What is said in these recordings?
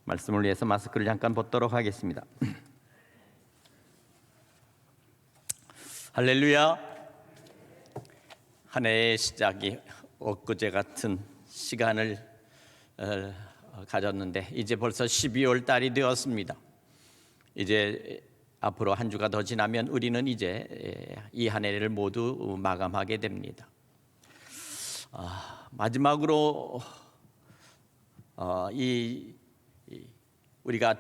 말씀을 위해서 마스크를 잠깐 벗도록 하겠습니다. 할렐루야. 한 해의 시작이 엊그제 같은 시간을 가졌는데 이제 벌써 12월 달이 되었습니다. 이제 앞으로 한 주가 더 지나면 우리는 이제 이 한 해를 모두 마감하게 됩니다. 마지막으로 우리가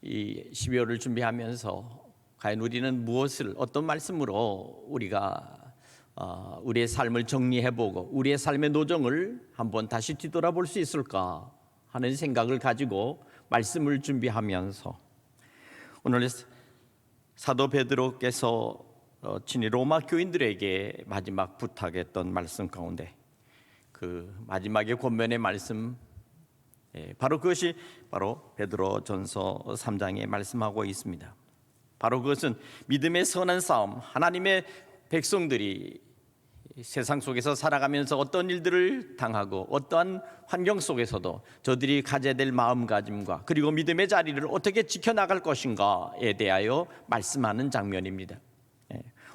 이 12월을 준비하면서 과연 우리는 무엇을 어떤 말씀으로 우리가 우리의 삶을 정리해보고 우리의 삶의 노정을 한번 다시 뒤돌아볼 수 있을까 하는 생각을 가지고 말씀을 준비하면서 오늘 사도 베드로께서 친히 로마 교인들에게 마지막 부탁했던 말씀 가운데 그 마지막의 권면의 말씀, 바로 그것이 바로 베드로전서 3장에 말씀하고 있습니다. 바로 그것은 믿음의 선한 싸움, 하나님의 백성들이 세상 속에서 살아가면서 어떤 일들을 당하고 어떠한 환경 속에서도 저들이 가져야 될 마음가짐과 그리고 믿음의 자리를 어떻게 지켜나갈 것인가에 대하여 말씀하는 장면입니다.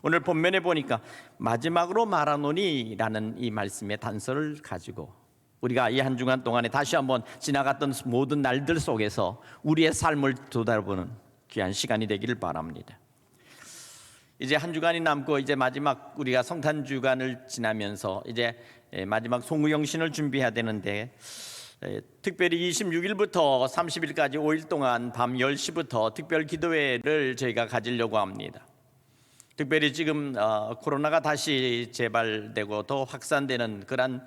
오늘 본면에 보니까 마지막으로 말하노니라는 이 말씀의 단서를 가지고 우리가 이 한 주간 동안에 다시 한번 지나갔던 모든 날들 속에서 우리의 삶을 되돌아보는 귀한 시간이 되기를 바랍니다. 이제 한 주간이 남고 이제 마지막 우리가 성탄 주간을 지나면서 이제 마지막 송구영신을 준비해야 되는데 특별히 26일부터 30일까지 5일 동안 밤 10시부터 특별 기도회를 저희가 가지려고 합니다. 특별히 지금 코로나가 다시 재발되고 더 확산되는 그런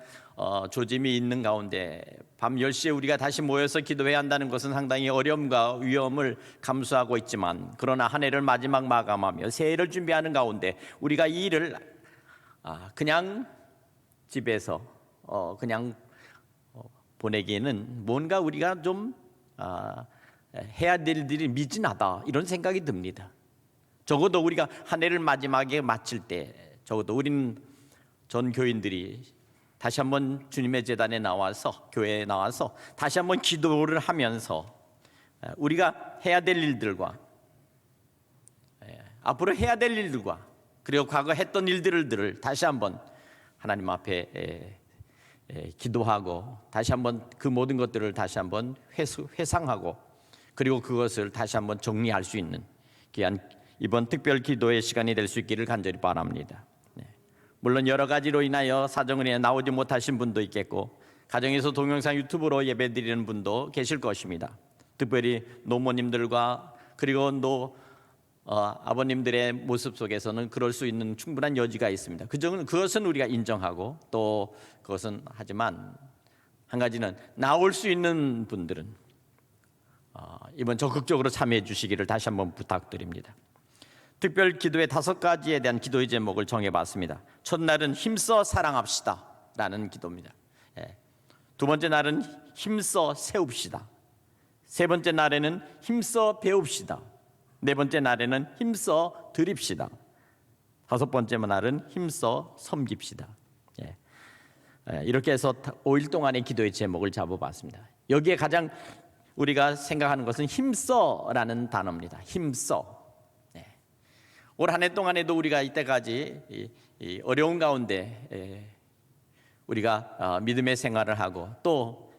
조짐이 있는 가운데 밤 10시에 우리가 다시 모여서 기도해야 한다는 것은 상당히 어려움과 위험을 감수하고 있지만 그러나 한 해를 마지막 마감하며 새해를 준비하는 가운데 우리가 이 일을 그냥 집에서 그냥 보내기에는 뭔가 우리가 좀 해야 될 일이 미진하다 이런 생각이 듭니다. 적어도 우리가 한 해를 마지막에 마칠 때 적어도 우리는 전 교인들이 다시 한번 주님의 제단에 나와서 교회에 나와서 다시 한번 기도를 하면서 우리가 해야 될 일들과 앞으로 해야 될 일들과 그리고 과거 했던 일들을 다시 한번 하나님 앞에 기도하고 다시 한번 그 모든 것들을 다시 한번 회상하고 그리고 그것을 다시 한번 정리할 수 있는 귀한 이번 특별 기도의 시간이 될 수 있기를 간절히 바랍니다. 물론 여러 가지로 인하여 사정을 인해 나오지 못하신 분도 있겠고 가정에서 동영상 유튜브로 예배드리는 분도 계실 것입니다. 특별히 노모님들과 그리고 아버님들의 모습 속에서는 그럴 수 있는 충분한 여지가 있습니다. 그것은 우리가 인정하고 또 그것은 하지만 한 가지는 나올 수 있는 분들은 이번 적극적으로 참여해 주시기를 다시 한번 부탁드립니다. 특별 기도의 5가지에 대한 기도의 제목을 정해봤습니다. 첫날은 힘써 사랑합시다 라는 기도입니다. 두 번째 날은 힘써 세웁시다. 세 번째 날에는 힘써 배웁시다. 네 번째 날에는 힘써 드립시다. 다섯 번째 날은 힘써 섬깁시다. 이렇게 해서 5일 동안의 기도의 제목을 잡아봤습니다. 여기에 가장 우리가 생각하는 것은 힘써라는 단어입니다. 힘써. 올 한 해 동안에도 우리가 이때까지 이 어려운 가운데 우리가 믿음의 생활을 하고 또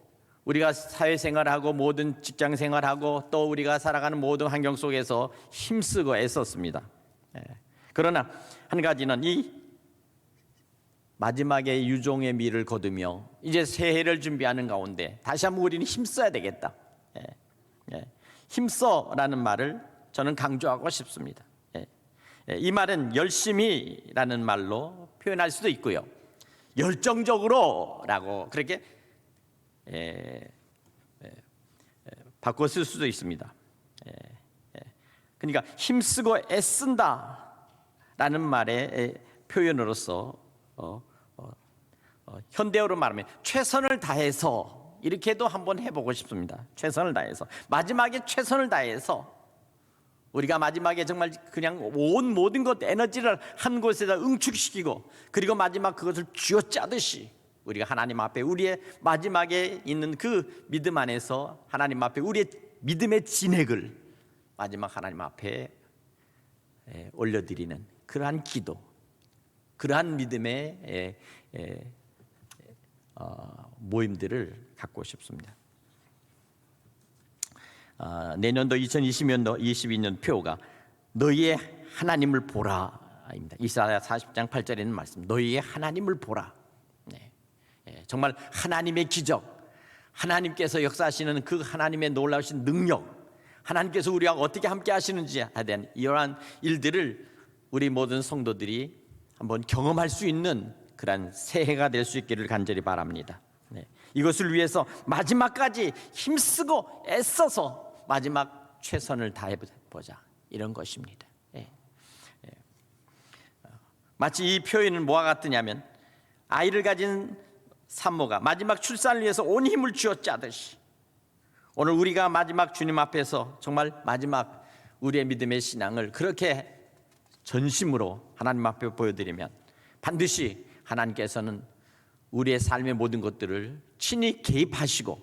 우리가 사회생활을 하고 모든 직장생활을 하고 또 우리가 살아가는 모든 환경 속에서 힘쓰고 애썼습니다. 그러나 한 가지는 이 마지막에 유종의 미를 거두며 이제 새해를 준비하는 가운데 다시 한번 우리는 힘써야 되겠다. 힘써라는 말을 저는 강조하고 싶습니다. 이 말은 열심히라는 말로 표현할 수도 있고요. 열정적으로라고 그렇게 바꿔 쓸 수도 있습니다. 그러니까 힘쓰고 애쓴다라는 말의 표현으로서 현대어로 말하면 최선을 다해서 이렇게도 한번 해보고 싶습니다. 최선을 다해서 마지막에 최선을 다해서 우리가 마지막에 정말 그냥 온 모든 것 에너지를 한 곳에다 응축시키고 그리고 마지막 그것을 쥐어짜듯이 우리가 하나님 앞에 우리의 마지막에 있는 그 믿음 안에서 하나님 앞에 우리의 믿음의 진액을 마지막 하나님 앞에 올려드리는 그러한 기도, 그러한 믿음의 모임들을 갖고 싶습니다. 내년도 2020년도 22년 표가 너희의 하나님을 보라입니다. 이사야 40장 8절에 있는 말씀, 너희의 하나님을 보라. 네. 정말 하나님의 기적, 하나님께서 역사하시는 그 하나님의 놀라우신 능력, 하나님께서 우리와 어떻게 함께 하시는지에 대한 이러한 일들을 우리 모든 성도들이 한번 경험할 수 있는 그런 새해가 될 수 있기를 간절히 바랍니다. 네. 이것을 위해서 마지막까지 힘쓰고 애써서 마지막 최선을 다해보자, 이런 것입니다. 마치 이 표현은 뭐와 같으냐면 아이를 가진 산모가 마지막 출산을 위해서 온 힘을 쥐어짜듯이 오늘 우리가 마지막 주님 앞에서 정말 마지막 우리의 믿음의 신앙을 그렇게 전심으로 하나님 앞에 보여드리면 반드시 하나님께서는 우리의 삶의 모든 것들을 친히 개입하시고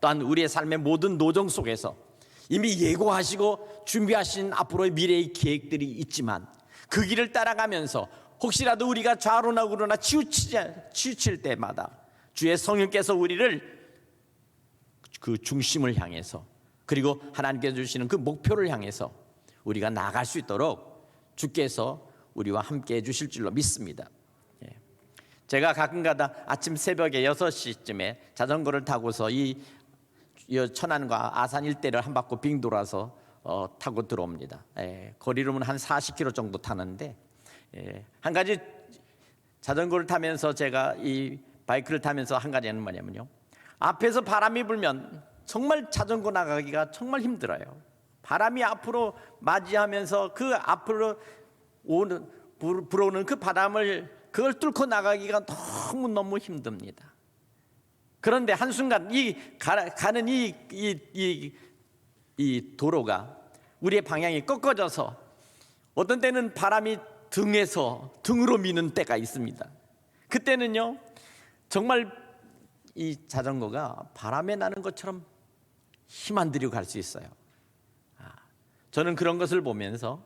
또한 우리의 삶의 모든 노정 속에서 이미 예고하시고 준비하신 앞으로의 미래의 계획들이 있지만 그 길을 따라가면서 혹시라도 우리가 좌로나 우로나 치우칠 때마다 주의 성령께서 우리를 그 중심을 향해서 그리고 하나님께서 주시는 그 목표를 향해서 우리가 나아갈 수 있도록 주께서 우리와 함께 해주실 줄로 믿습니다. 제가 가끔가다 아침 새벽에 6시쯤에 자전거를 타고서 이 천안과 아산 일대를 한 바퀴 빙 돌아서 타고 들어옵니다. 거리로는 한 40km 정도 타는데 한 가지 자전거를 타면서 제가 이 바이크를 타면서 한 가지는 뭐냐면요, 앞에서 바람이 불면 정말 자전거 나가기가 정말 힘들어요. 바람이 앞으로 맞이하면서 그 앞으로 불어오는 그 바람을 그걸 뚫고 나가기가 너무 힘듭니다. 그런데 한순간 가는 이 도로가 우리의 방향이 꺾어져서 어떤 때는 바람이 등으로 미는 때가 있습니다. 그때는요 정말 이 자전거가 바람에 나는 것처럼 힘 안 들이고 갈 수 있어요. 저는 그런 것을 보면서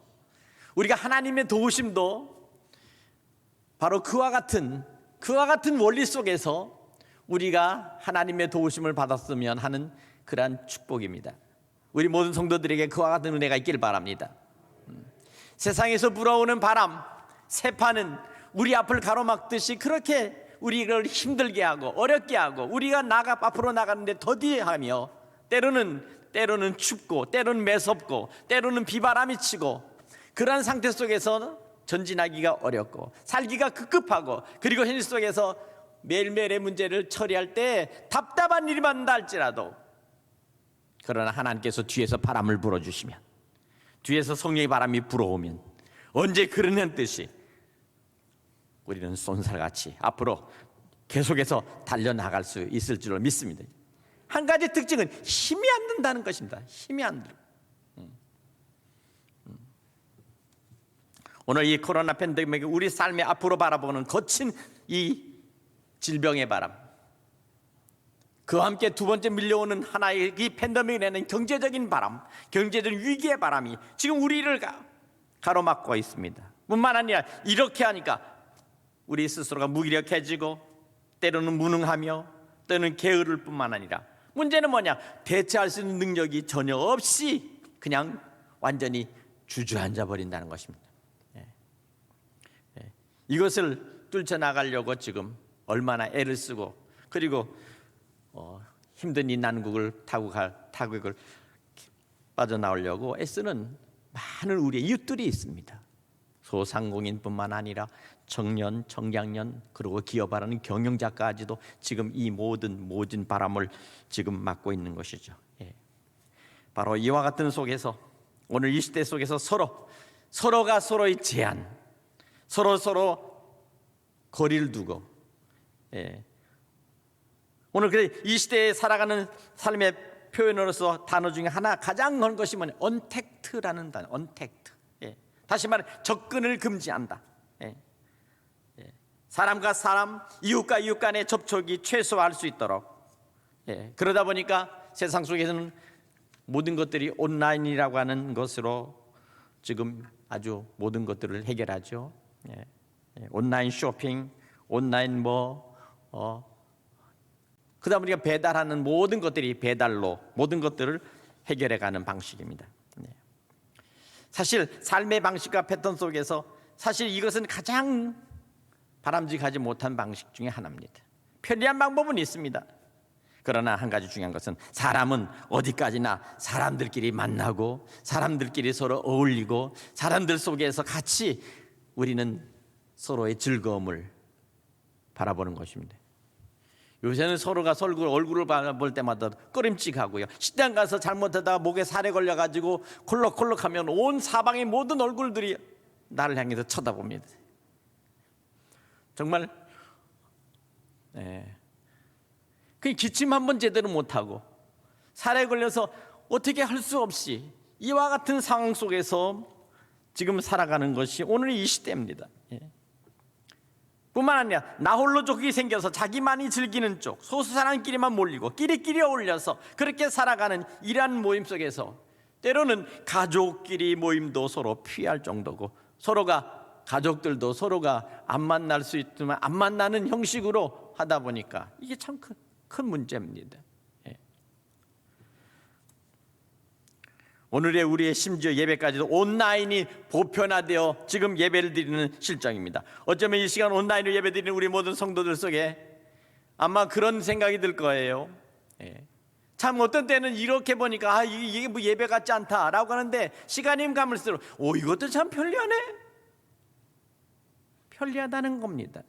우리가 하나님의 도우심도 바로 그와 같은 원리 속에서 우리가 하나님의 도우심을 받았으면 하는 그러한 축복입니다. 우리 모든 성도들에게 그와 같은 은혜가 있기를 바랍니다. 세상에서 불어오는 바람, 세파는 우리 앞을 가로막듯이 그렇게 우리를 힘들게 하고 어렵게 하고 우리가 앞으로 나가는데 더디하며 때로는 춥고 때로는 매섭고 때로는 비바람이 치고 그러한 상태 속에서 전진하기가 어렵고 살기가 급급하고 그리고 현실 속에서 매일매일의 문제를 처리할 때 답답한 일이 많다 할지라도 그러나 하나님께서 뒤에서 바람을 불어주시면 뒤에서 성령의 바람이 불어오면 언제 그러는 듯이 우리는 쏜살같이 앞으로 계속해서 달려나갈 수 있을 줄로 믿습니다. 한 가지 특징은 힘이 안 든다는 것입니다. 힘이 안 들어. 오늘 이 코로나 팬데믹이 우리 삶의 앞으로 바라보는 거친 이 질병의 바람, 그와 함께 두 번째 밀려오는 하나의 이 팬데믹이 내는 경제적인 바람, 경제적인 위기의 바람이 지금 우리를 가로막고 있습니다. 뿐만 아니라 이렇게 하니까 우리 스스로가 무기력해지고 때로는 무능하며 때로는 게으를 뿐만 아니라 문제는 뭐냐, 대처할 수 있는 능력이 전혀 없이 그냥 완전히 주저앉아 버린다는 것입니다. 이것을 뚫쳐나가려고 지금 얼마나 애를 쓰고 그리고 힘든 이 난국을 타국을 빠져나오려고 애쓰는 많은 우리의 이웃들이 있습니다. 소상공인뿐만 아니라 청년, 청장년 그리고 기업하라는 경영자까지도 지금 이 모든 바람을 지금 맞고 있는 것이죠. 바로 이와 같은 속에서 오늘 이 시대 속에서 서로가 서로의 제한, 서로 거리를 두고 오늘 이 시대에 살아가는 삶의 표현으로서 단어 중에 하나 가장 큰 것이 뭐냐, 언택트라는 단어. 언택트. 다시 말해 접근을 금지한다. 사람과 사람, 이웃과 이웃 간의 접촉이 최소화할 수 있도록, 그러다 보니까 세상 속에서는 모든 것들이 온라인이라고 하는 것으로 지금 아주 모든 것들을 해결하죠. 온라인 쇼핑, 온라인 그러다 보니까 배달하는 모든 것들이 배달로 모든 것들을 해결해가는 방식입니다. 사실 삶의 방식과 패턴 속에서 사실 이것은 가장 바람직하지 못한 방식 중에 하나입니다. 편리한 방법은 있습니다. 그러나 한 가지 중요한 것은 사람은 어디까지나 사람들끼리 만나고 사람들끼리 서로 어울리고 사람들 속에서 같이 우리는 서로의 즐거움을 바라보는 것입니다. 요새는 서로가 얼굴을 볼 때마다 꺼림칙하고요. 식당 가서 잘못하다가 목에 살에 걸려가지고 콜록콜록하면 온 사방의 모든 얼굴들이 나를 향해서 쳐다봅니다. 정말 그 기침 한번 제대로 못하고 살에 걸려서 어떻게 할 수 없이 이와 같은 상황 속에서 지금 살아가는 것이 오늘 이 시대입니다. 뿐만 아니라 나홀로족이 생겨서 자기만이 즐기는 쪽, 소수 사람끼리만 몰리고 끼리끼리 어울려서 그렇게 살아가는 이러한 모임 속에서 때로는 가족끼리 모임도 서로 피할 정도고 가족들도 서로가 안 만날 수 있지만 안 만나는 형식으로 하다 보니까 이게 참 큰 문제입니다. 오늘의 우리의 심지어 예배까지도 온라인이 보편화되어 지금 예배를 드리는 실정입니다. 어쩌면 이 시간 온라인으로 예배 드리는 우리 모든 성도들 속에 아마 그런 생각이 들 거예요. 참 어떤 때는 이렇게 보니까 이게 뭐 예배 같지 않다라고 하는데 시간이 가물수록 이것도 참 편리하네. 편리하다는 겁니다.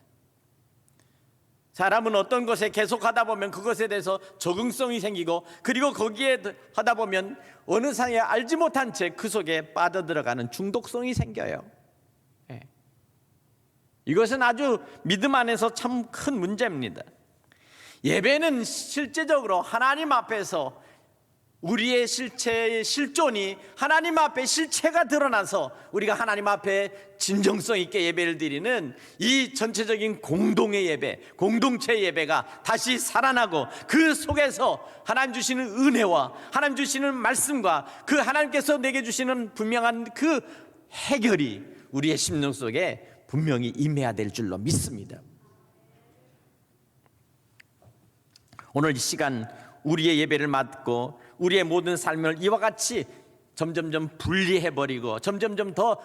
사람은 어떤 것에 계속 하다 보면 그것에 대해서 적응성이 생기고 그리고 거기에 하다 보면 어느 사이에 알지 못한 채 그 속에 빠져들어가는 중독성이 생겨요. 이것은 아주 믿음 안에서 참 큰 문제입니다. 예배는 실제적으로 하나님 앞에서 우리의 실체의 실존이 하나님 앞에 실체가 드러나서 우리가 하나님 앞에 진정성 있게 예배를 드리는 이 전체적인 공동의 예배, 공동체 예배가 다시 살아나고 그 속에서 하나님 주시는 은혜와 하나님 주시는 말씀과 그 하나님께서 내게 주시는 분명한 그 해결이 우리의 심령 속에 분명히 임해야 될 줄로 믿습니다. 오늘 이 시간 우리의 예배를 맡고 우리의 모든 삶을 이와 같이 점점점 분리해버리고 점점점 더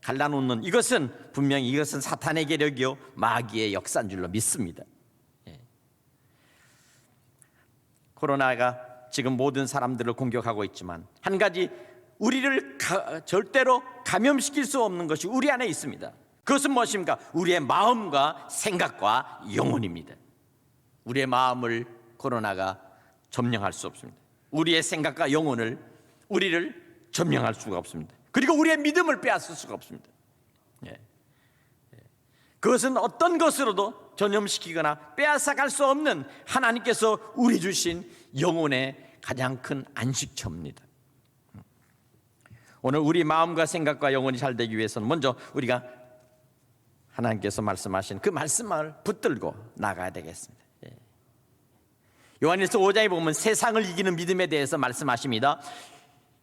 갈라놓는 이것은 분명히 이것은 사탄의 계력이요 마귀의 역사인 줄로 믿습니다. 코로나가 지금 모든 사람들을 공격하고 있지만 한 가지 우리를 절대로 감염시킬 수 없는 것이 우리 안에 있습니다. 그것은 무엇입니까? 우리의 마음과 생각과 영혼입니다. 우리의 마음을 코로나가 점령할 수 없습니다. 우리의 생각과 영혼을 우리를 점령할 수가 없습니다. 그리고 우리의 믿음을 빼앗을 수가 없습니다. 그것은 어떤 것으로도 전염시키거나 빼앗아갈 수 없는 하나님께서 우리 주신 영혼의 가장 큰 안식처입니다. 오늘 우리 마음과 생각과 영혼이 잘 되기 위해서는 먼저 우리가 하나님께서 말씀하신 그 말씀을 붙들고 나가야 되겠습니다. 요한일서 5장에 보면 세상을 이기는 믿음에 대해서 말씀하십니다.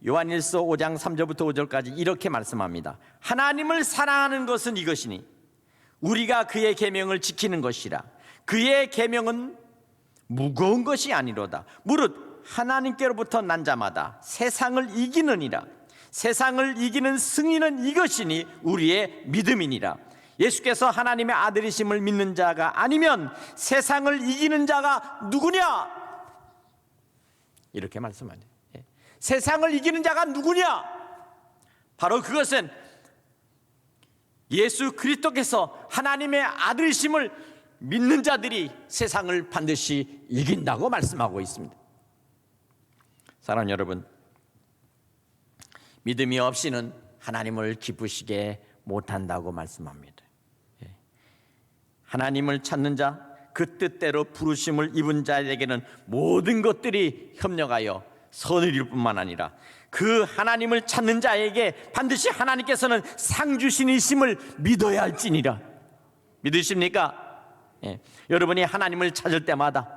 요한일서 5장 3절부터 5절까지 이렇게 말씀합니다. 하나님을 사랑하는 것은 이것이니 우리가 그의 계명을 지키는 것이라. 그의 계명은 무거운 것이 아니로다. 무릇 하나님께로부터 난 자마다 세상을 이기느니라. 세상을 이기는 승리는 이것이니 우리의 믿음이니라. 예수께서 하나님의 아들이심을 믿는 자가 아니면 세상을 이기는 자가 누구냐? 이렇게 말씀하죠. 세상을 이기는 자가 누구냐? 바로 그것은 예수 그리스도께서 하나님의 아들이심을 믿는 자들이 세상을 반드시 이긴다고 말씀하고 있습니다. 사랑하는 여러분, 믿음이 없이는 하나님을 기쁘시게 못한다고 말씀합니다. 하나님을 찾는 자, 그 뜻대로 부르심을 입은 자에게는 모든 것들이 협력하여 선을 이룰 뿐만 아니라 그 하나님을 찾는 자에게 반드시 하나님께서는 상 주신이심을 믿어야 할지니라. 믿으십니까? 여러분이 하나님을 찾을 때마다,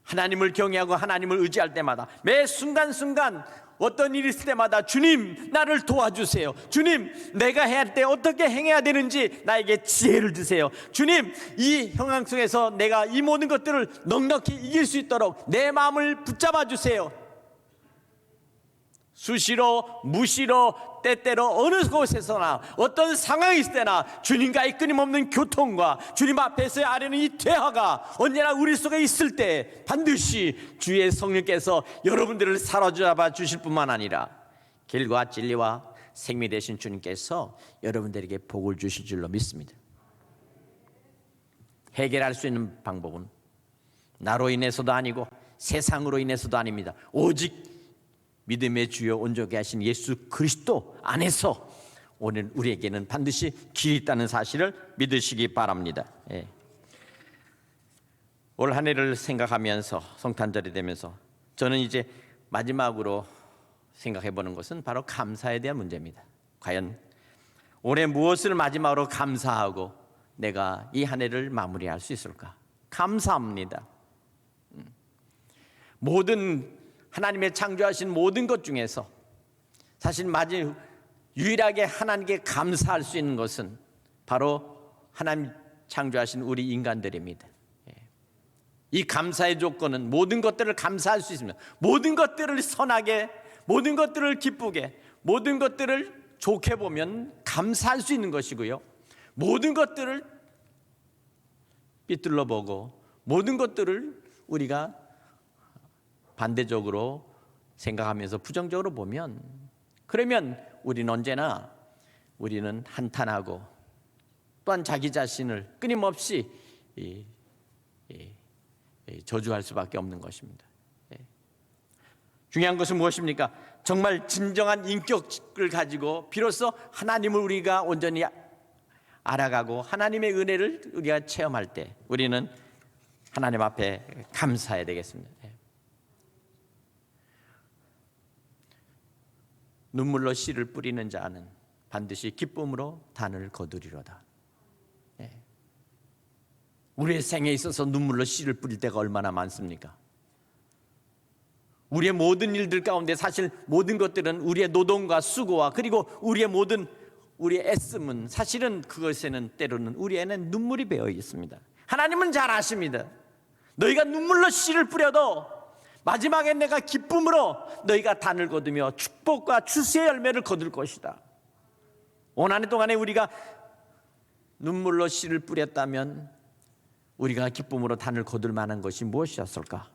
하나님을 경외하고 하나님을 의지할 때마다, 매 순간순간 어떤 일이 있을 때마다 주님 나를 도와주세요. 주님 내가 해야 할 때 어떻게 행해야 되는지 나에게 지혜를 주세요. 주님 이 형황 속에서 내가 이 모든 것들을 넉넉히 이길 수 있도록 내 마음을 붙잡아 주세요. 수시로 무시로 때때로 어느 곳에서나 어떤 상황이 있을 때나 주님과의 끊임없는 교통과 주님 앞에서 아뢰는 이 대화가 언제나 우리 속에 있을 때 반드시 주의 성령께서 여러분들을 사로잡아 주실 뿐만 아니라 길과 진리와 생미 되신 주님께서 여러분들에게 복을 주실 줄로 믿습니다. 해결할 수 있는 방법은 나로 인해서도 아니고 세상으로 인해서도 아닙니다. 오직 믿음의 주여 온전케 하신 예수 그리스도 안에서 오늘 우리에게는 반드시 길이 있다는 사실을 믿으시기 바랍니다. 올 한 해를 생각하면서 성탄절이 되면서 저는 이제 마지막으로 생각해 보는 것은 바로 감사에 대한 문제입니다. 과연 올해 무엇을 마지막으로 감사하고 내가 이 한 해를 마무리할 수 있을까? 감사합니다. 모든 하나님의 창조하신 모든 것 중에서 사실 유일하게 하나님께 감사할 수 있는 것은 바로 하나님 창조하신 우리 인간들입니다. 이 감사의 조건은 모든 것들을 감사할 수 있습니다. 모든 것들을 선하게, 모든 것들을 기쁘게, 모든 것들을 좋게 보면 감사할 수 있는 것이고요, 모든 것들을 삐뚤러 보고 모든 것들을 우리가 반대적으로 생각하면서 부정적으로 보면, 그러면 우리는 언제나 우리는 한탄하고 또한 자기 자신을 끊임없이 저주할 수밖에 없는 것입니다. 중요한 것은 무엇입니까? 정말 진정한 인격을 가지고 비로소 하나님을 우리가 온전히 알아가고 하나님의 은혜를 우리가 체험할 때 우리는 하나님 앞에 감사해야 되겠습니다. 눈물로 씨를 뿌리는 자는 반드시 기쁨으로 단을 거두리로다. 우리의 생에 있어서 눈물로 씨를 뿌릴 때가 얼마나 많습니까? 우리의 모든 일들 가운데 사실 모든 것들은 우리의 노동과 수고와 그리고 우리의 애씀은 사실은 그것에는 때로는 우리에는 눈물이 배어 있습니다. 하나님은 잘 아십니다. 너희가 눈물로 씨를 뿌려도 마지막에 내가 기쁨으로 너희가 단을 거두며 축복과 추수의 열매를 거둘 것이다. 온 한 해 동안에 우리가 눈물로 씨를 뿌렸다면 우리가 기쁨으로 단을 거둘 만한 것이 무엇이었을까?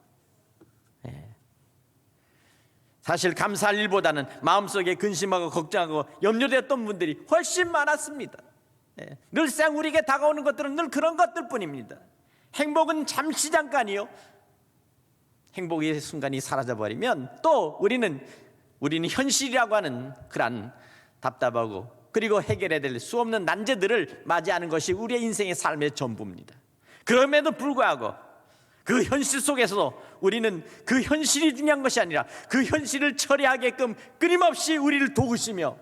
사실 감사할 일보다는 마음속에 근심하고 걱정하고 염려되었던 분들이 훨씬 많았습니다. 늘상 우리에게 다가오는 것들은 늘 그런 것들 뿐입니다. 행복은 잠시 잠깐이요, 행복의 순간이 사라져버리면 또 우리는 현실이라고 하는 그런 답답하고 그리고 해결해야 될 수 없는 난제들을 맞이하는 것이 우리의 인생의 삶의 전부입니다. 그럼에도 불구하고 그 현실 속에서도 우리는 그 현실이 중요한 것이 아니라 그 현실을 처리하게끔 끊임없이 우리를 도우시며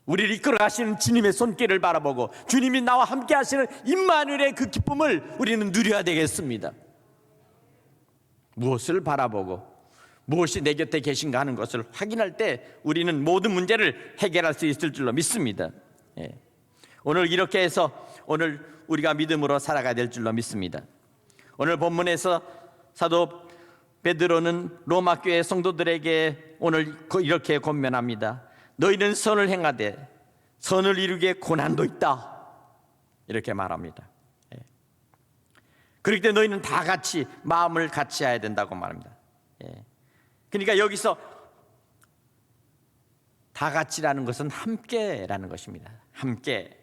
우리를 이끌어 가시는 주님의 손길을 바라보고 주님이 나와 함께 하시는 임마누엘의 그 기쁨을 우리는 누려야 되겠습니다. 무엇을 바라보고 무엇이 내 곁에 계신가 하는 것을 확인할 때 우리는 모든 문제를 해결할 수 있을 줄로 믿습니다. 오늘 이렇게 해서 오늘 우리가 믿음으로 살아가야 될 줄로 믿습니다. 오늘 본문에서 사도 베드로는 로마 교회 성도들에게 오늘 이렇게 권면합니다. 너희는 선을 행하되 선을 이루기에 고난도 있다, 이렇게 말합니다. 그럴 때 너희는 다 같이 마음을 같이 해야 된다고 말합니다. 그러니까 여기서 다 같이라는 것은 함께라는 것입니다. 함께.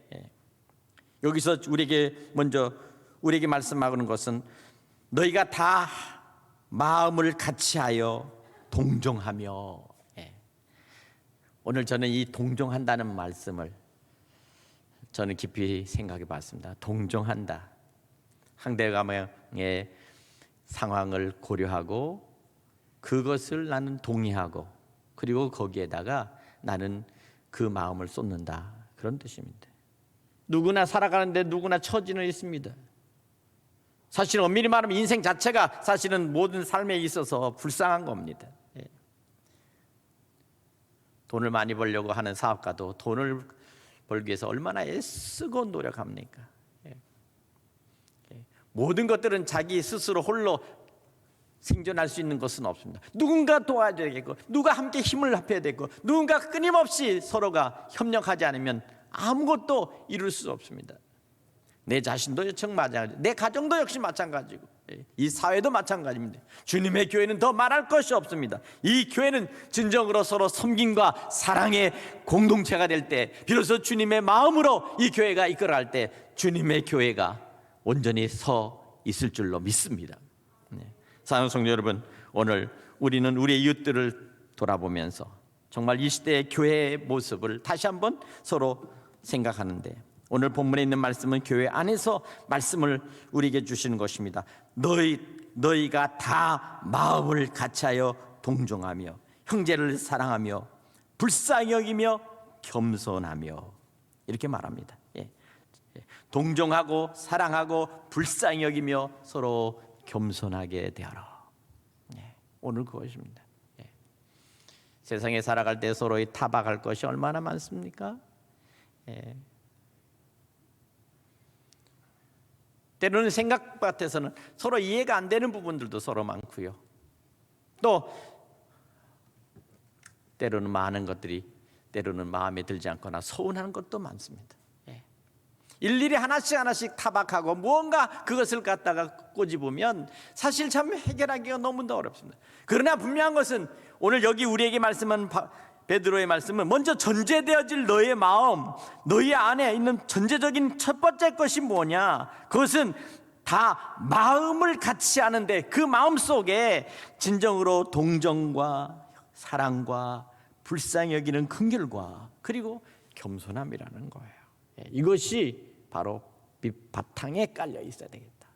여기서 우리에게 말씀하는 것은 너희가 다 마음을 같이하여 동정하며. 오늘 저는 이 동정한다는 말씀을 저는 깊이 생각해 봤습니다. 동정한다. 상대방의 상황을 고려하고 그것을 나는 동의하고 그리고 거기에다가 나는 그 마음을 쏟는다, 그런 뜻입니다. 누구나 살아가는데 누구나 처지는 있습니다. 사실 엄밀히 말하면 인생 자체가 사실은 모든 삶에 있어서 불쌍한 겁니다. 예. 돈을 많이 벌려고 하는 사업가도 돈을 벌기 위해서 얼마나 애쓰고 노력합니까? 예. 예. 모든 것들은 자기 스스로 홀로 생존할 수 있는 것은 없습니다. 누군가 도와줘야 되고, 누가 함께 힘을 합해야 되고, 누군가 끊임없이 서로가 협력하지 않으면 아무것도 이룰 수 없습니다. 내 자신도 마찬가지고, 내 가정도 역시 마찬가지고, 이 사회도 마찬가지입니다. 주님의 교회는 더 말할 것이 없습니다. 이 교회는 진정으로 서로 섬김과 사랑의 공동체가 될 때, 비로소 주님의 마음으로 이 교회가 이끌어갈 때 주님의 교회가 온전히 서 있을 줄로 믿습니다. 사랑하는 성도 여러분, 오늘 우리는 우리의 이웃들을 돌아보면서 정말 이 시대의 교회의 모습을 다시 한번 서로 생각하는데, 오늘 본문에 있는 말씀은 교회 안에서 말씀을 우리에게 주시는 것입니다. 너희가 다 마음을 같이하여 동정하며 형제를 사랑하며 불쌍히 여기며 겸손하며, 이렇게 말합니다. 동정하고 사랑하고 불쌍히 여기며 서로 겸손하게 되어라. 오늘 그것입니다. 세상에 살아갈 때 서로의 타박할 것이 얼마나 많습니까? 때로는 생각 같아서는 서로 이해가 안 되는 부분들도 서로 많고요. 또 때로는 많은 것들이 때로는 마음에 들지 않거나 서운한 것도 많습니다. 일일이 하나씩 타박하고 무언가 그것을 갖다가 꼬집으면 사실 참 해결하기가 너무나 어렵습니다. 그러나 분명한 것은 오늘 여기 우리에게 말씀한 베드로의 말씀은 먼저 전제되어질 너의 마음, 너희 안에 있는 전제적인 첫 번째 것이 뭐냐? 그것은 다 마음을 같이 하는데 그 마음 속에 진정으로 동정과 사랑과 불쌍히 여기는 긍휼과 그리고 겸손함이라는 거예요. 이것이 바로 밑바탕에 깔려 있어야 되겠다.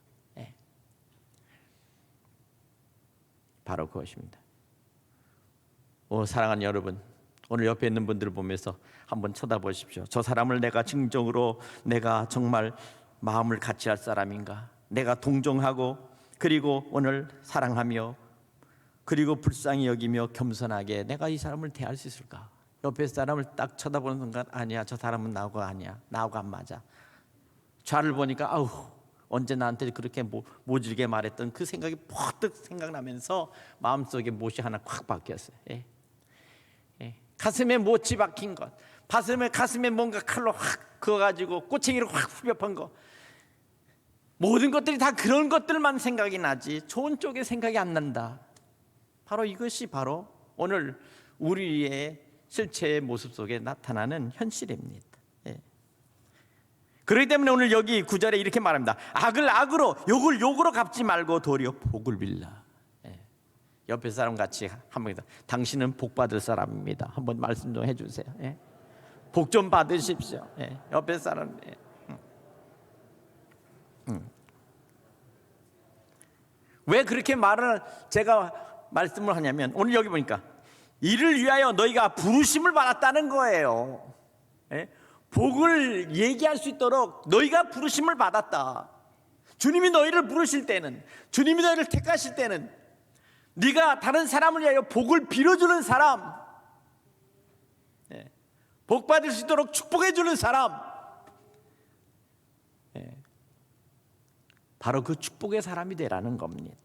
바로 그것입니다. 사랑하는 여러분, 오늘 옆에 있는 분들을 보면서 한번 쳐다보십시오. 저 사람을 내가 진정으로 내가 정말 마음을 같이 할 사람인가? 내가 동정하고 그리고 오늘 사랑하며 그리고 불쌍히 여기며 겸손하게 내가 이 사람을 대할 수 있을까? 옆에 사람을 딱 쳐다보는 순간 아니야, 저 사람은 나하고 아니야, 나하고 안 맞아. 좌를 보니까 아우, 언제 나한테 그렇게 모질게 말했던 그 생각이 퍼뜩 생각나면서 마음속에 못이 하나 콱 박혔어요. 가슴에 못이 박힌 것, 가슴에 뭔가 칼로 확 그어가지고 꼬챙이로 확 후벼판 거, 모든 것들이 다 그런 것들만 생각이 나지 좋은 쪽에 생각이 안 난다. 바로 이것이 바로 오늘 우리의 실체의 모습 속에 나타나는 현실입니다. 그렇기 때문에 오늘 여기 9절에 이렇게 말합니다. 악을 악으로 욕을 욕으로 갚지 말고 도리어 복을 빌라. 옆에 사람 같이 한번 당신은 복 받을 사람입니다. 한번 말씀 좀 해주세요. 복 좀 받으십시오. 옆에 사람. 왜 그렇게 말을 제가 말씀을 하냐면 오늘 여기 보니까 이를 위하여 너희가 부르심을 받았다는 거예요. 복을 얘기할 수 있도록 너희가 부르심을 받았다. 주님이 너희를 부르실 때는, 주님이 너희를 택하실 때는 네가 다른 사람을 위하여 복을 빌어주는 사람, 복 받을 수 있도록 축복해 주는 사람, 바로 그 축복의 사람이 되라는 겁니다.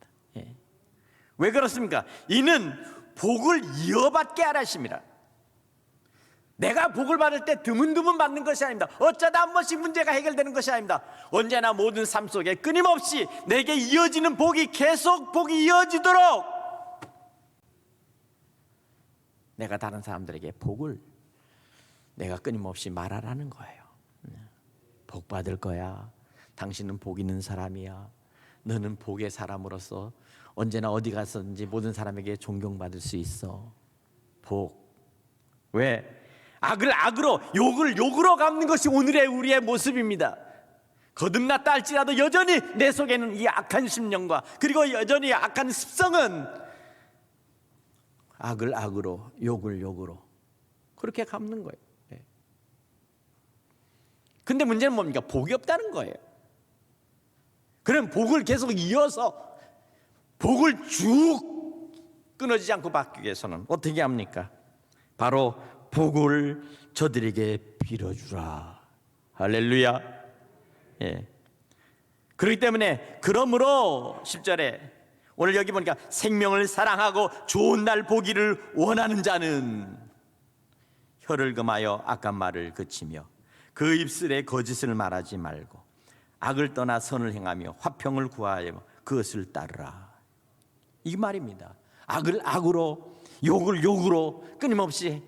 왜 그렇습니까? 이는 복을 이어받게 하라 하심이라. 내가 복을 받을 때 드문드문 받는 것이 아닙니다. 어쩌다 한 번씩 문제가 해결되는 것이 아닙니다. 언제나 모든 삶 속에 끊임없이 내게 이어지는 복이 계속 복이 이어지도록 내가 다른 사람들에게 복을 내가 끊임없이 말하라는 거예요. 복 받을 거야. 당신은 복 있는 사람이야. 너는 복의 사람으로서 언제나 어디 가서든지 모든 사람에게 존경받을 수 있어. 복. 왜? 악을 악으로 욕을 욕으로 갚는 것이 오늘의 우리의 모습입니다. 거듭났다 할지라도 여전히 내 속에는 이 악한 심령과 그리고 여전히 악한 습성은 악을 악으로 욕을 욕으로 그렇게 갚는 거예요. 근데 문제는 뭡니까? 복이 없다는 거예요. 그럼 복을 계속 이어서 복을 쭉 끊어지지 않고 받기 위해서는 어떻게 합니까? 바로 복을 저들에게 빌어주라. 할렐루야. 예. 그렇기 때문에 그러므로 10절에 오늘 여기 보니까 생명을 사랑하고 좋은 날 보기를 원하는 자는 혀를 금하여 악한 말을 그치며 그 입술에 거짓을 말하지 말고 악을 떠나 선을 행하며 화평을 구하여 그것을 따르라. 이 말입니다. 악을 악으로, 욕을 욕으로 끊임없이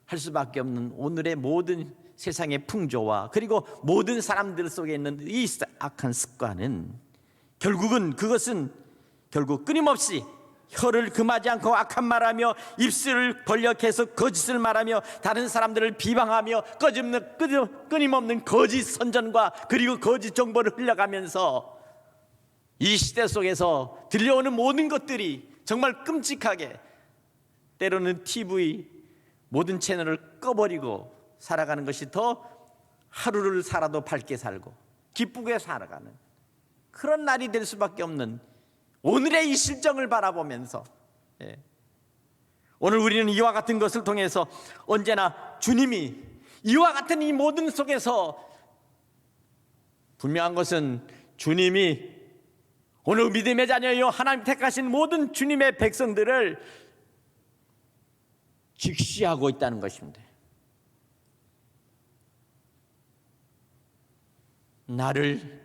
할 수밖에 없는 오늘의 모든 세상의 풍조와 그리고 모든 사람들 속에 있는 이 악한 습관은 그것은 결국 끊임없이 혀를 금하지 않고 악한 말하며 입술을 벌려 계속 거짓을 말하며 다른 사람들을 비방하며 끊임없는 거짓 선전과 그리고 거짓 정보를 흘려가면서 이 시대 속에서 들려오는 모든 것들이 정말 끔찍하게 때로는 TV 모든 채널을 꺼버리고 살아가는 것이 더 하루를 살아도 밝게 살고 기쁘게 살아가는 그런 날이 될 수밖에 없는 오늘의 이 실정을 바라보면서 오늘 우리는 이와 같은 것을 통해서 언제나 주님이 이와 같은 이 모든 속에서 분명한 것은 주님이 오늘 믿음의 자녀여 하나님 택하신 모든 주님의 백성들을 직시하고 있다는 것입니다. 나를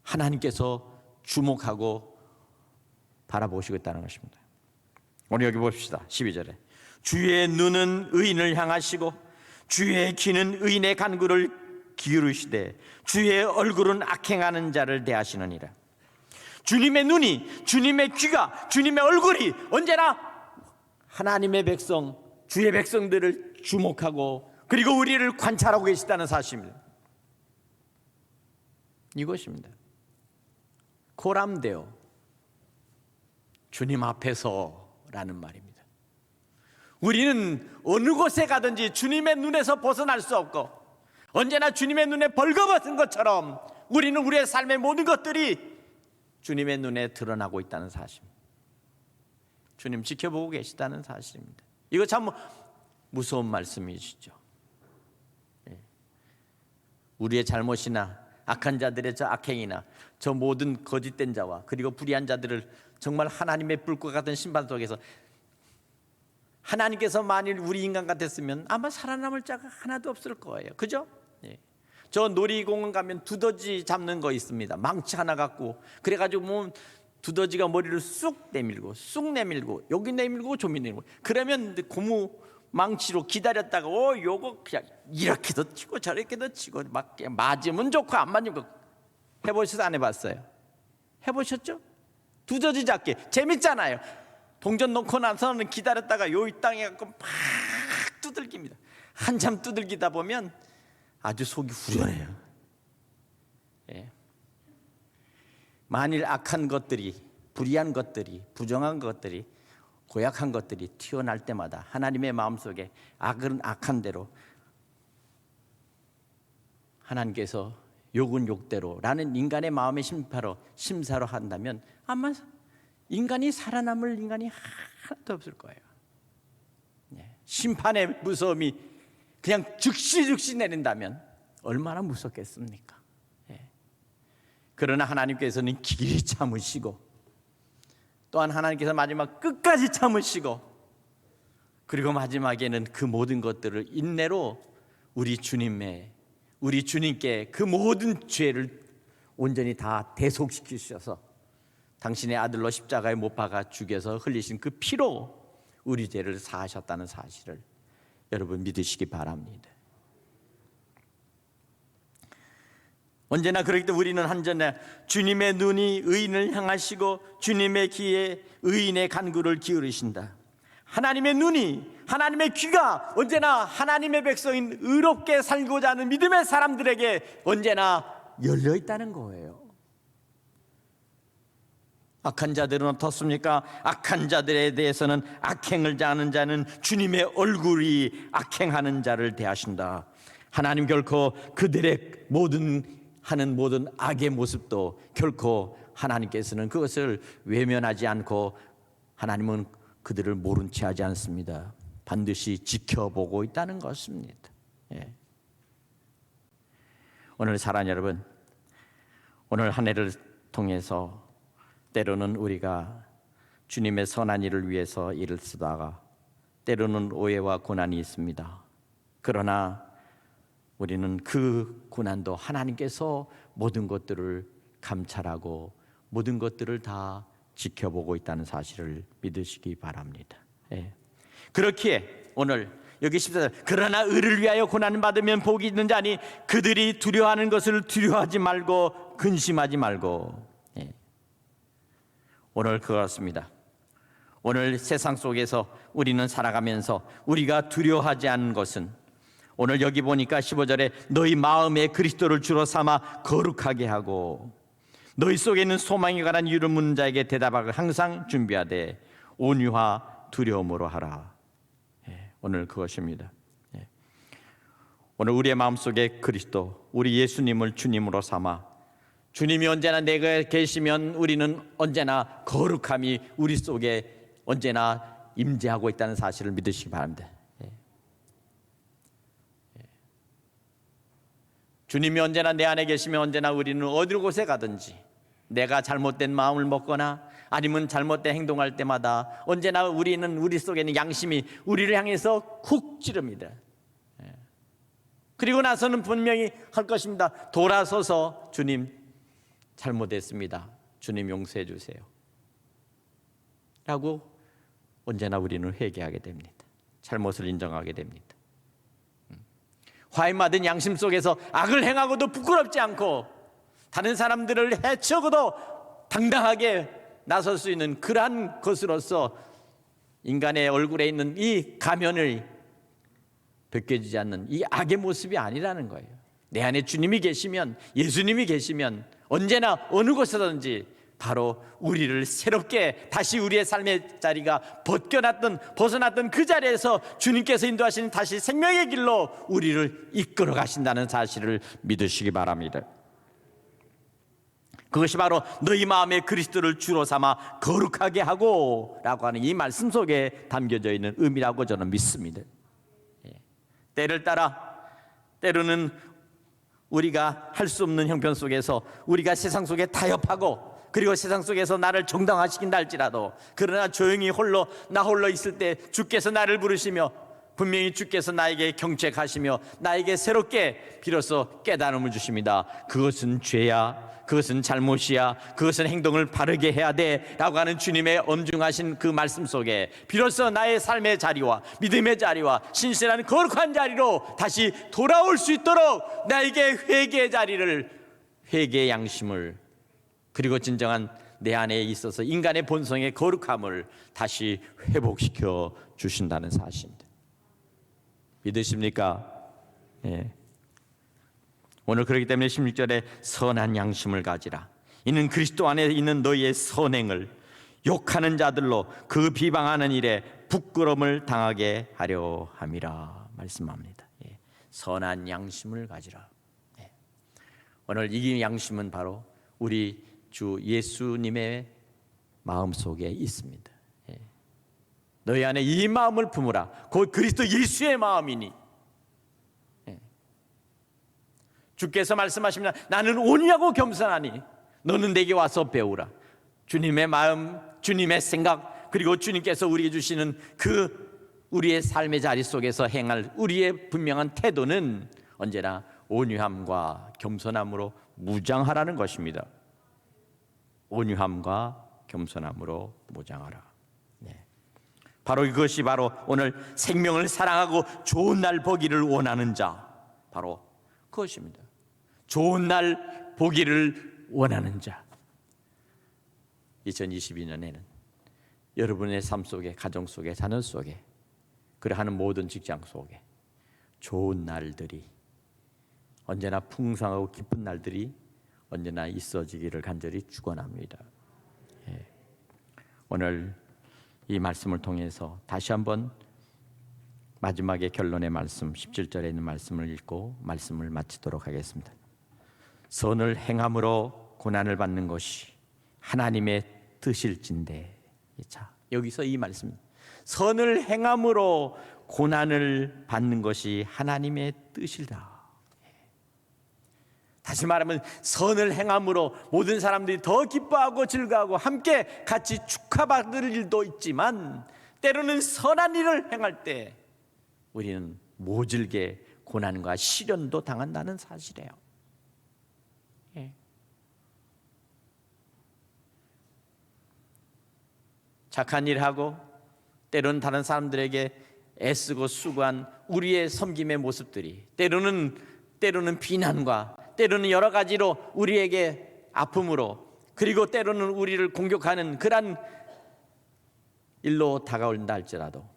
하나님께서 주목하고 바라보시고 있다는 것입니다. 오늘 여기 봅시다. 12절에 주의 눈은 의인을 향하시고 주의 귀는 의인의 간구를 기울이시되 주의 얼굴은 악행하는 자를 대하시느니라. 주님의 눈이, 주님의 귀가, 주님의 얼굴이 언제나 하나님의 백성, 주의 백성들을 주목하고 그리고 우리를 관찰하고 계시다는 사실입니다. 이것입니다. 코람데오, 주님 앞에서라는 말입니다. 우리는 어느 곳에 가든지 주님의 눈에서 벗어날 수 없고 언제나 주님의 눈에 벌거벗은 것처럼 우리는 우리의 삶의 모든 것들이 주님의 눈에 드러나고 있다는 사실입니다. 주님 지켜보고 계시다는 사실입니다. 이거 참 무서운 말씀이시죠. 우리의 잘못이나 악한 자들의 저 악행이나 저 모든 거짓된 자와 그리고 불의한 자들을 정말 하나님의 불과 같은 심판 속에서 하나님께서 만일 우리 인간 같았으면 아마 살아남을 자가 하나도 없을 거예요. 그죠? 저 놀이공원 가면 두더지 잡는 거 있습니다. 망치 하나 갖고 그래가지고 뭐 두더지가 머리를 쑥 내밀고 여기 내밀고 저기 내밀고 그러면 고무 망치로 기다렸다가 요거 그냥 이렇게도 치고 저렇게도 치고 막 맞으면 좋고 안 맞으면 해보셔서 안 해봤어요? 해보셨죠? 두더지 잡기 재밌잖아요. 동전 놓고 나서는 기다렸다가 요 땅에 갖고 막 두들깁니다. 한참 두들기다 보면 아주 속이 후련해요. 만일 악한 것들이, 불의한 것들이, 부정한 것들이, 고약한 것들이 튀어날 때마다 하나님의 마음속에 악은 악한 대로 하나님께서 욕은 욕대로 라는 인간의 마음의 심사로 한다면 아마 인간이 살아남을 인간이 하나도 없을 거예요. 심판의 무서움이 그냥 즉시 내린다면 얼마나 무섭겠습니까? 그러나 하나님께서는 길이 참으시고 또한 하나님께서 마지막 끝까지 참으시고 그리고 마지막에는 그 모든 것들을 인내로 우리 주님께 그 모든 죄를 온전히 다 대속시키셔서 당신의 아들로 십자가에 못 박아 죽여서 흘리신 그 피로 우리 죄를 사하셨다는 사실을 여러분 믿으시기 바랍니다. 언제나 그렇기 때문에 우리는 한전에 주님의 눈이 의인을 향하시고 주님의 귀에 의인의 간구를 기울이신다. 하나님의 눈이, 하나님의 귀가 언제나 하나님의 백성인 의롭게 살고자 하는 믿음의 사람들에게 언제나 열려 있다는 거예요. 악한 자들은 어떻습니까? 악한 자들에 대해서는 악행을 자하는 자는 주님의 얼굴이 악행하는 자를 대하신다. 하나님 결코 그들의 하는 모든 악의 모습도 결코 하나님께서는 그것을 외면하지 않고 하나님은 그들을 모른 채 하지 않습니다. 반드시 지켜보고 있다는 것입니다. 예. 오늘 사랑하는 여러분, 오늘 한 해를 통해서 때로는 우리가 주님의 선한 일을 위해서 일을 쓰다가 때로는 오해와 고난이 있습니다. 그러나 우리는 그 고난도 하나님께서 모든 것들을 감찰하고 모든 것들을 다 지켜보고 있다는 사실을 믿으시기 바랍니다. 예. 그렇기에 오늘 여기 14절, 그러나 의를 위하여 고난을 받으면 복이 있는 자니 그들이 두려워하는 것을 두려워하지 말고 근심하지 말고. 예. 오늘 그렇습니다. 오늘 세상 속에서 우리는 살아가면서 우리가 두려워하지 않는 것은 오늘 여기 보니까 15절에 너희 마음에 그리스도를 주로 삼아 거룩하게 하고 너희 속에 있는 소망에 관한 이유를 묻는 자에게 대답하고 항상 준비하되 온유와 두려움으로 하라. 예, 오늘 그것입니다. 예. 오늘 우리의 마음속에 그리스도, 우리 예수님을 주님으로 삼아 주님이 언제나 내가 계시면 우리는 언제나 거룩함이 우리 속에 언제나 임재하고 있다는 사실을 믿으시기 바랍니다. 주님이 언제나 내 안에 계시면 언제나 우리는 어디 곳에 가든지 내가 잘못된 마음을 먹거나 아니면 잘못된 행동할 때마다 언제나 우리 속에 있는 양심이 우리를 향해서 쿡 찌릅니다. 그리고 나서는 분명히 할 것입니다. 돌아서서 주님 잘못했습니다. 주님 용서해 주세요. 라고 언제나 우리는 회개하게 됩니다. 잘못을 인정하게 됩니다. 화해받은 양심 속에서 악을 행하고도 부끄럽지 않고 다른 사람들을 해치고도 당당하게 나설 수 있는 그러한 것으로서 인간의 얼굴에 있는 이 가면을 벗겨지지 않는 이 악의 모습이 아니라는 거예요. 내 안에 주님이 계시면, 예수님이 계시면 언제나 어느 곳에든지 바로 우리를 새롭게 다시 우리의 삶의 자리가 벗어났던 그 자리에서 주님께서 인도하시는 다시 생명의 길로 우리를 이끌어 가신다는 사실을 믿으시기 바랍니다. 그것이 바로 너희 마음에 그리스도를 주로 삼아 거룩하게 하고 라고 하는 이 말씀 속에 담겨져 있는 의미라고 저는 믿습니다. 때를 따라 때로는 우리가 할 수 없는 형편 속에서 우리가 세상 속에 타협하고 그리고 세상 속에서 나를 정당화시킨다 할지라도 그러나 조용히 나 홀로 있을 때 주께서 나를 부르시며 분명히 주께서 나에게 경책하시며 나에게 새롭게 비로소 깨달음을 주십니다. 그것은 죄야, 그것은 잘못이야, 그것은 행동을 바르게 해야 돼 라고 하는 주님의 엄중하신 그 말씀 속에 비로소 나의 삶의 자리와 믿음의 자리와 신실한 거룩한 자리로 다시 돌아올 수 있도록 나에게 회개의 자리를, 회개의 양심을, 그리고 진정한 내 안에 있어서 인간의 본성의 거룩함을 다시 회복시켜 주신다는 사실입니다. 믿으십니까? 예. 오늘 그렇기 때문에 16절에 선한 양심을 가지라. 이는 그리스도 안에 있는 너희의 선행을 욕하는 자들로 그 비방하는 일에 부끄러움을 당하게 하려 함이라 말씀합니다. 예. 선한 양심을 가지라. 예. 오늘 이 양심은 바로 우리 주 예수님의 마음속에 있습니다. 예. 너희 안에 이 마음을 품으라. 곧 그리스도 예수의 마음이니. 예. 주께서 말씀하십니다. 나는 온유하고 겸손하니 너는 내게 와서 배우라. 주님의 마음, 주님의 생각, 그리고 주님께서 우리에게 주시는 그 우리의 삶의 자리 속에서 행할 우리의 분명한 태도는 언제나 온유함과 겸손함으로 무장하라는 것입니다. 온유함과 겸손함으로 무장하라. 네. 바로 이것이 바로 오늘 생명을 사랑하고 좋은 날 보기를 원하는 자, 바로 그것입니다. 좋은 날 보기를 원하는 자. 2022년에는 여러분의 삶 속에, 가정 속에, 자녀 속에, 그러하는 모든 직장 속에 좋은 날들이, 언제나 풍성하고 기쁜 날들이 언제나 있어지기를 간절히 축원합니다. 오늘 이 말씀을 통해서 다시 한번 마지막에 결론의 말씀 17절에 있는 말씀을 읽고 말씀을 마치도록 하겠습니다. 선을 행함으로 고난을 받는 것이 하나님의 뜻일진데. 자, 여기서 이 말씀, 선을 행함으로 고난을 받는 것이 하나님의 뜻이다. 다시 말하면 선을 행함으로 모든 사람들이 더 기뻐하고 즐거워하고 함께 같이 축하받을 일도 있지만, 때로는 선한 일을 행할 때 우리는 모질게 고난과 시련도 당한다는 사실이에요. 착한 일하고 때로는 다른 사람들에게 애쓰고 수고한 우리의 섬김의 모습들이 때로는 비난과 때로는 여러 가지로 우리에게 아픔으로, 그리고 때로는 우리를 공격하는 그런 일로 다가온다 할지라도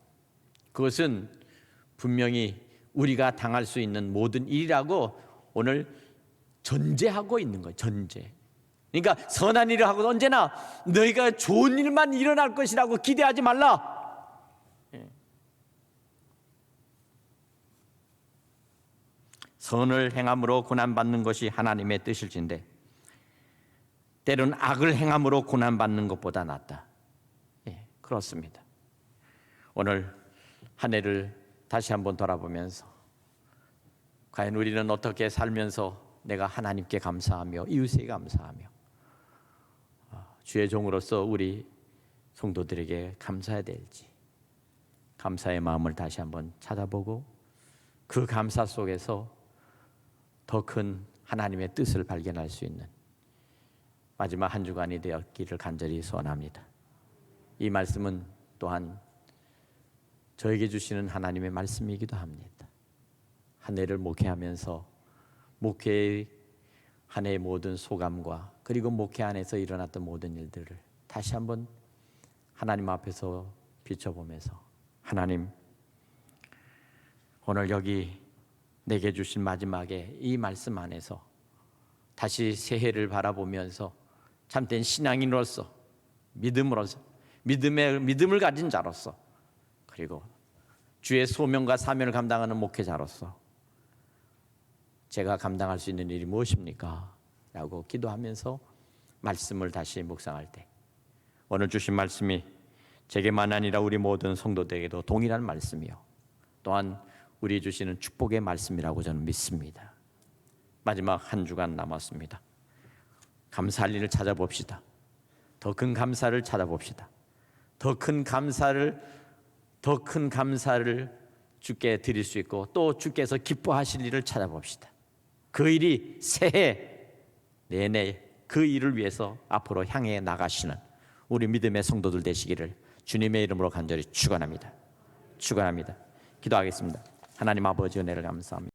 그것은 분명히 우리가 당할 수 있는 모든 일이라고 오늘 전제하고 있는 거예요. 전제. 그러니까 선한 일을 하고 언제나 너희가 좋은 일만 일어날 것이라고 기대하지 말라. 선을 행함으로 고난받는 것이 하나님의 뜻일진데 때로는 악을 행함으로 고난받는 것보다 낫다. 그렇습니다. 오늘 한 해를 다시 한번 돌아보면서 과연 우리는 어떻게 살면서 내가 하나님께 감사하며 이웃에게 감사하며 주의 종으로서 우리 성도들에게 감사해야 될지, 감사의 마음을 다시 한번 찾아보고 그 감사 속에서 더 큰 하나님의 뜻을 발견할 수 있는 마지막 한 주간이 되었기를 간절히 소원합니다. 이 말씀은 또한 저에게 주시는 하나님의 말씀이기도 합니다. 한 해를 목회하면서 목회의 한 해의 모든 소감과 그리고 목회 안에서 일어났던 모든 일들을 다시 한번 하나님 앞에서 비춰보면서, 하나님, 오늘 여기 내게 주신 마지막에 이 말씀 안에서 다시 새해를 바라보면서 참된 신앙인으로서, 믿음을 가진 자로서, 그리고 주의 소명과 사명을 감당하는 목회자로서 제가 감당할 수 있는 일이 무엇입니까? 라고 기도하면서 말씀을 다시 묵상할 때 오늘 주신 말씀이 제게만 아니라 우리 모든 성도들에게도 동일한 말씀이요, 또한 우리 주시는 축복의 말씀이라고 저는 믿습니다. 마지막 한 주간 남았습니다. 감사할 일을 찾아봅시다. 더 큰 감사를 찾아봅시다. 더 큰 감사를 주께 드릴 수 있고 또 주께서 기뻐하실 일을 찾아봅시다. 그 일이 새해 내내 그 일을 위해서 앞으로 향해 나가시는 우리 믿음의 성도들 되시기를 주님의 이름으로 간절히 축원합니다. 기도하겠습니다. 하나님 아버지, 은혜를 감사합니다.